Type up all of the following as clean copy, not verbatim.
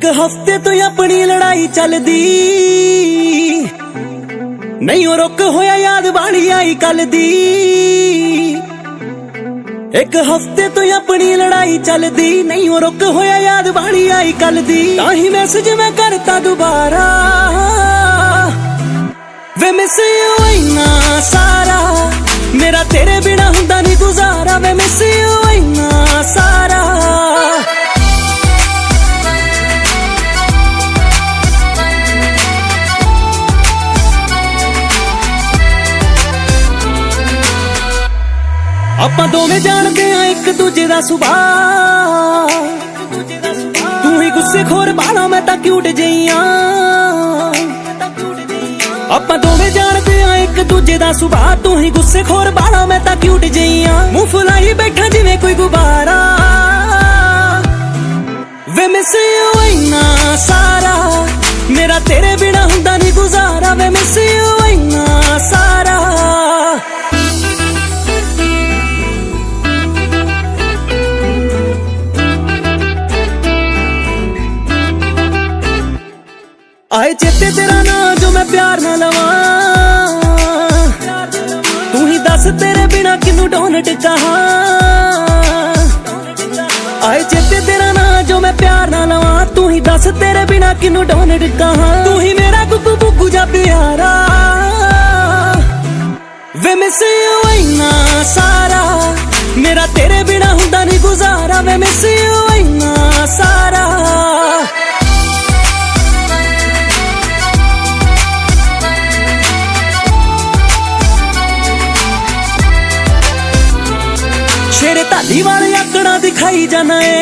हफ्ते तो अपनी लड़ाई चलदी नहीं रुक होया याद वाली आई कल दी। एक हफ्ते तो अपनी लड़ाई चलदी नहीं रुक होया याद वाली आई कल दी। ताही मैसेज मैं करता दोबारा वे मिस यू इन्ना सारा मेरा तेरे बिना हुंदा नहीं गुजारा वे मिस यू इन्ना सारा। ਆਪਾਂ ਦੋਵੇਂ ਜਾਣਦੇ ਆ ਇੱਕ ਦੂਜੇ ਦਾ ਸੁਭਾਅ ਤੂੰ ਹੀ ਗੁੱਸੇਖੋਰ ਬਾਲਾ ਮੈਂ ਤਾਂ ਕਿਊਟ ਜਈ ਆਂ। ਆਪਾਂ ਦੋਵੇਂ ਜਾਣਦੇ ਆ ਇੱਕ ਦੂਜੇ ਦਾ ਸੁਭਾਅ ਤੂੰ ਹੀ ਗੁੱਸੇਖੋਰ ਬਾਲਾ ਮੈਂ ਤਾਂ ਕਿਊਟ ਜਈ ਆਂ। ਮੂੰਹ ਫੁਲਾਈ ਬੈਠਾ ਜਿਵੇਂ ਕੋਈ ਗੁਬਾਰਾ ਵੇ ਮਿਸ ਯੂ ਇन्ना ਸਾਰਾ ਮੇਰਾ ਤੇਰੇ ਬਿਨਾ ਹੁੰਦਾ ਨਹੀਂ ਗੁਜ਼ਾਰਾ ਵੇ ਮਿਸ ਯੂ ਇन्ना ਸਾਰਾ। आए चेते तेरा ना जो मैं प्यार ना लवां तू ही दस तेरे बिना किनू डोनट कहां। आए चेते तेरा ना जो मैं प्यार ना लवां तू ही दस तेरे बिना किनू डोनट कहां। तू ही मेरा गुग्गू गुग्गू जा प्यारा वे मिस यू इन्ना सारा मेरा तेरे बिना हुंदा नहीं गुजारा वे मिस यू इन्ना सारा। शेरे धाली वाले आकड़ा दिखाई जाना है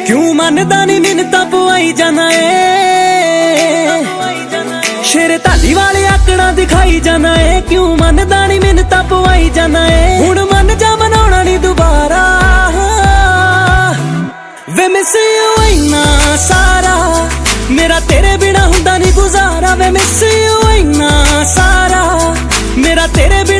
क्यों मनदा नहीं मिन्नतां पवाई जाना है। शेरे धाली वाले आकड़ा दिखाई जाना है क्यों मनदा नहीं मिन्नतां पवाई जाना है। हुण मन जा मनाउणा नहीं दुबारा वे मिस यू इन्ना सारा मेरा तेरे बिना हुंदा नहीं गुजारा वे मिस यू इन्ना सारा मेरा तेरे बिना